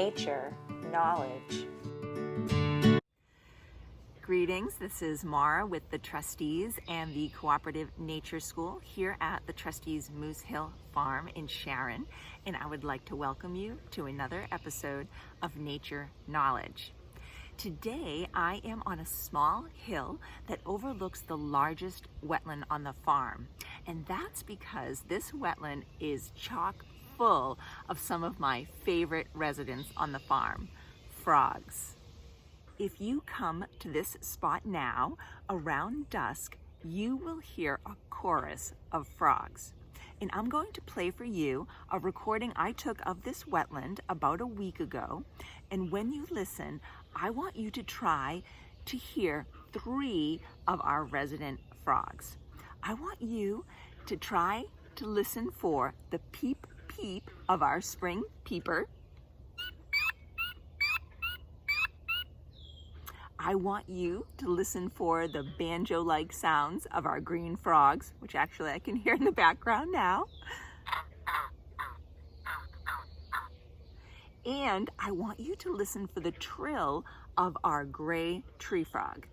nature knowledge. Greetings, this is Mara with the trustees and the Cooperative Nature School here at the Trustees Moose Hill Farm in Sharon, and I would like to welcome you to another episode of Nature Knowledge. Today I am on a small hill that overlooks the largest wetland on the farm, and that's because this wetland is chock full of some of my favorite residents on the farm, frogs. If you come to this spot now, around dusk, you will hear a chorus of frogs. And I'm going to play for you a recording I took of this wetland about a week ago. And when you listen, I want you to try to hear 3 of our resident frogs. I want you to try to listen for the peep peep of our spring peeper. I want you to listen for the banjo-like sounds of our green frogs, which actually I can hear in the background now. And I want you to listen for the trill of our gray tree frog.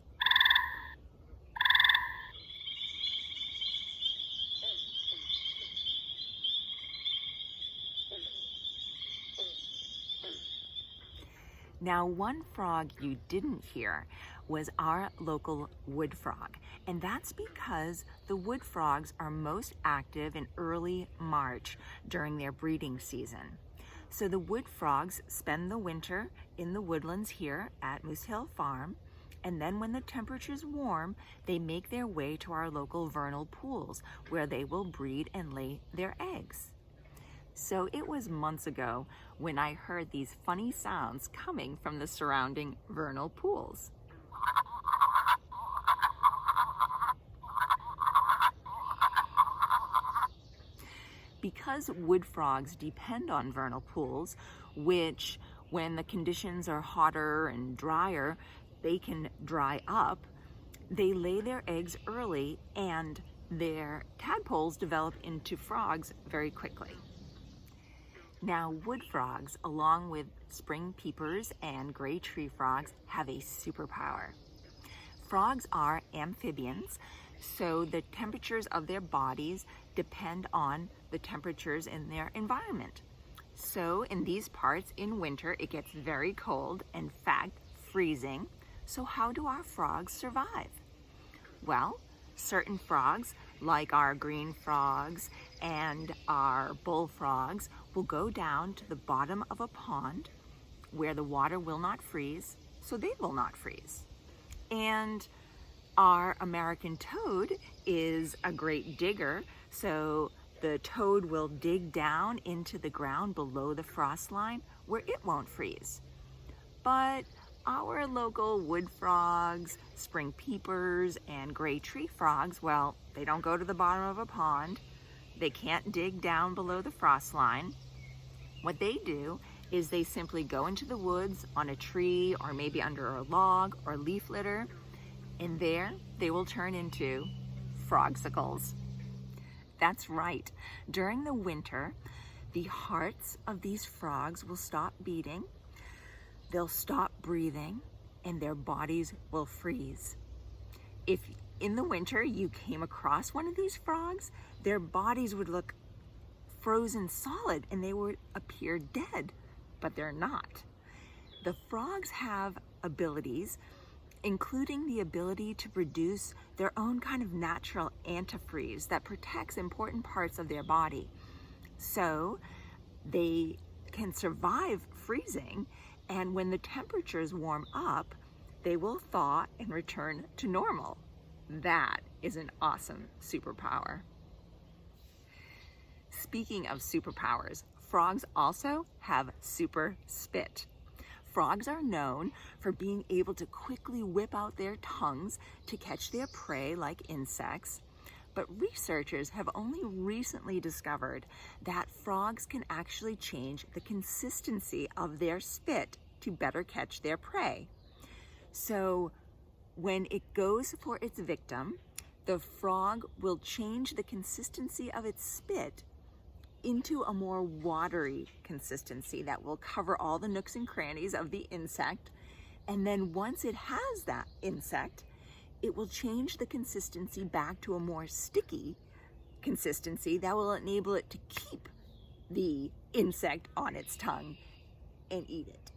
Now, one frog you didn't hear was our local wood frog, and that's because the wood frogs are most active in early March during their breeding season. So the wood frogs spend the winter in the woodlands here at Moose Hill Farm, and then when the temperature's warm, they make their way to our local vernal pools where they will breed and lay their eggs. So it was months ago when I heard these funny sounds coming from the surrounding vernal pools. Because wood frogs depend on vernal pools, which when the conditions are hotter and drier, they can dry up, they lay their eggs early and their tadpoles develop into frogs very quickly. Now, wood frogs, along with spring peepers and gray tree frogs, have a superpower. Frogs are amphibians, so the temperatures of their bodies depend on the temperatures in their environment. So in these parts in winter, it gets very cold, in fact, freezing. So how do our frogs survive? Well, certain frogs, like our green frogs and our bullfrogs, will go down to the bottom of a pond where the water will not freeze, so they will not freeze. And our American toad is a great digger, so the toad will dig down into the ground below the frost line where it won't freeze. But our local wood frogs, spring peepers, and gray tree frogs, well, they don't go to the bottom of a pond. They can't dig down below the frost line. What they do is they simply go into the woods on a tree or maybe under a log or leaf litter, and there they will turn into frogsicles. That's right. During the winter, the hearts of these frogs will stop beating, they'll stop breathing, and their bodies will freeze. If in the winter you came across one of these frogs, their bodies would look frozen solid and they would appear dead, but they're not. The frogs have abilities, including the ability to produce their own kind of natural antifreeze that protects important parts of their body. So they can survive freezing, and when the temperatures warm up, they will thaw and return to normal. That is an awesome superpower. Speaking of superpowers, frogs also have super spit. Frogs are known for being able to quickly whip out their tongues to catch their prey like insects, but researchers have only recently discovered that frogs can actually change the consistency of their spit to better catch their prey. So when it goes for its victim, the frog will change the consistency of its spit into a more watery consistency that will cover all the nooks and crannies of the insect. And then once it has that insect, it will change the consistency back to a more sticky consistency that will enable it to keep the insect on its tongue and eat it.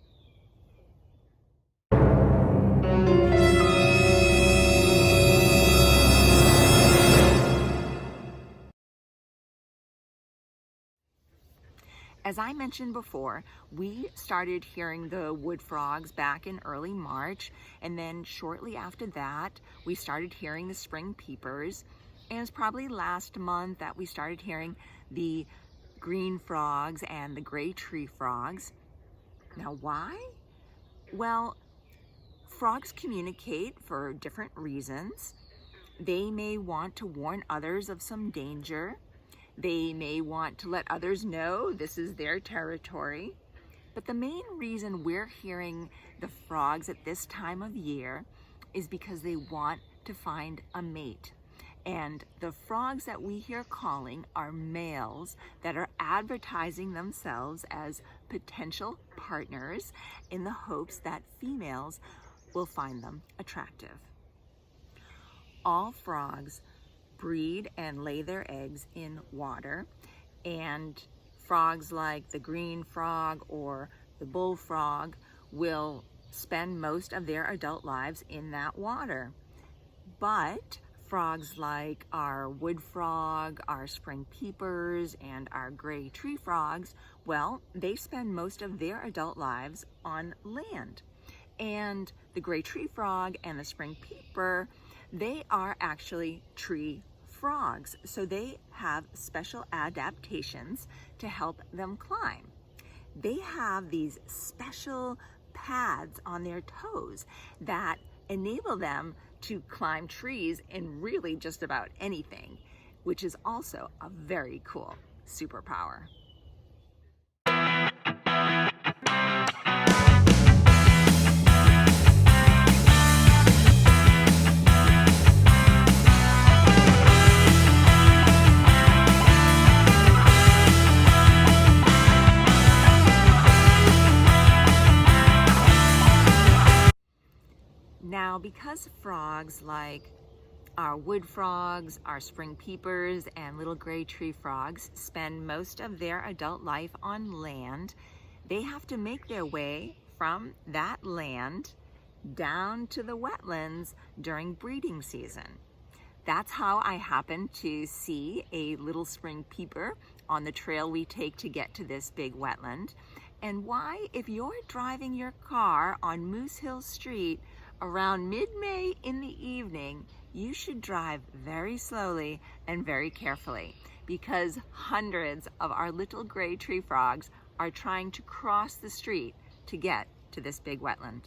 As I mentioned before, we started hearing the wood frogs back in early March, and then shortly after that, we started hearing the spring peepers. And it was probably last month that we started hearing the green frogs and the gray tree frogs. Now, why? Well, frogs communicate for different reasons. They may want to warn others of some danger. They may want to let others know this is their territory. But the main reason we're hearing the frogs at this time of year is because they want to find a mate. And the frogs that we hear calling are males that are advertising themselves as potential partners in the hopes that females will find them attractive. All frogs breed and lay their eggs in water, and frogs like the green frog or the bullfrog will spend most of their adult lives in that water. But frogs like our wood frog, our spring peepers, and our gray tree frogs, well, they spend most of their adult lives on land. And the gray tree frog and the spring peeper, they are actually tree frogs, so they have special adaptations to help them climb. They have these special pads on their toes that enable them to climb trees in really just about anything, which is also a very cool superpower. Now, because frogs like our wood frogs, our spring peepers, and little gray tree frogs spend most of their adult life on land, they have to make their way from that land down to the wetlands during breeding season. That's how I happened to see a little spring peeper on the trail we take to get to this big wetland, and why, if you're driving your car on Moose Hill Street around mid-May in the evening, you should drive very slowly and very carefully, because hundreds of our little gray tree frogs are trying to cross the street to get to this big wetland.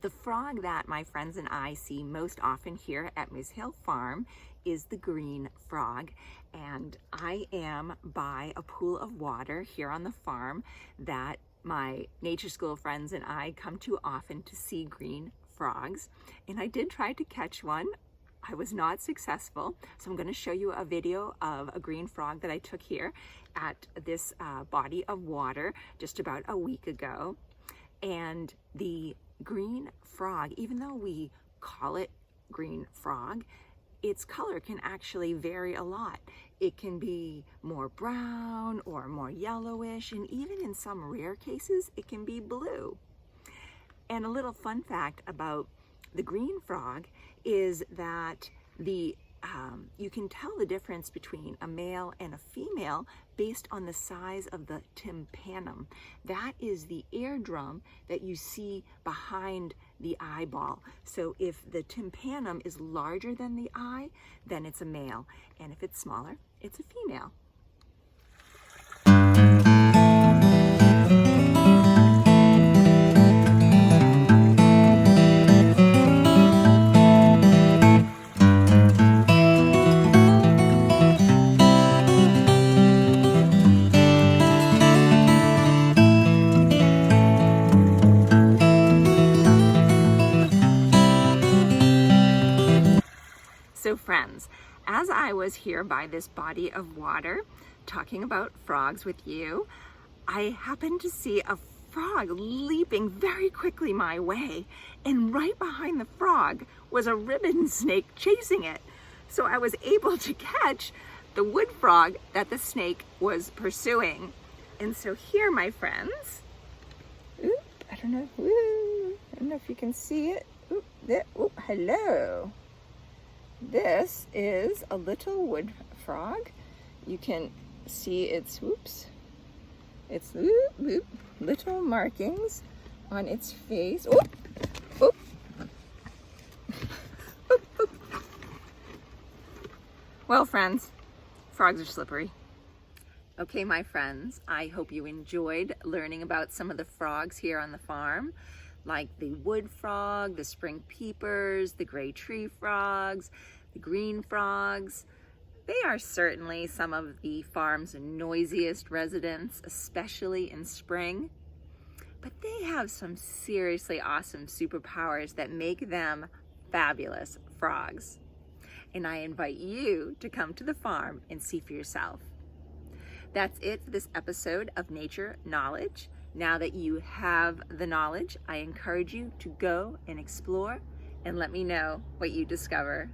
The frog that my friends and I see most often here at Moose Hill Farm is the green frog, and I am by a pool of water here on the farm that my nature school friends and I come to often to see green frogs. And I did try to catch one. I was not successful, so I'm going to show you a video of a green frog that I took here at this body of water just about a week ago. And the green frog, even though we call it green frog, its color can actually vary a lot. It can be more brown or more yellowish, and even in some rare cases, it can be blue. And a little fun fact about the green frog is that you can tell the difference between a male and a female based on the size of the tympanum. That is the eardrum that you see behind the eyeball. So if the tympanum is larger than the eye, then it's a male. And if it's smaller, it's a female. friends, as I was here by this body of water talking about frogs with you, I happened to see a frog leaping very quickly my way, and right behind the frog was a ribbon snake chasing it. So I was able to catch the wood frog that the snake was pursuing. And so here, my friends, I don't know if you can see it. Hello. This is a little wood frog. You can see its little markings on its face. Well, friends, frogs are slippery. Okay, my friends, I hope you enjoyed learning about some of the frogs here on the farm, like the wood frog, the spring peepers, the gray tree frogs, the green frogs. They are certainly some of the farm's noisiest residents, especially in spring. But they have some seriously awesome superpowers that make them fabulous frogs. And I invite you to come to the farm and see for yourself. That's it for this episode of Nature Knowledge. Now that you have the knowledge, I encourage you to go and explore and let me know what you discover.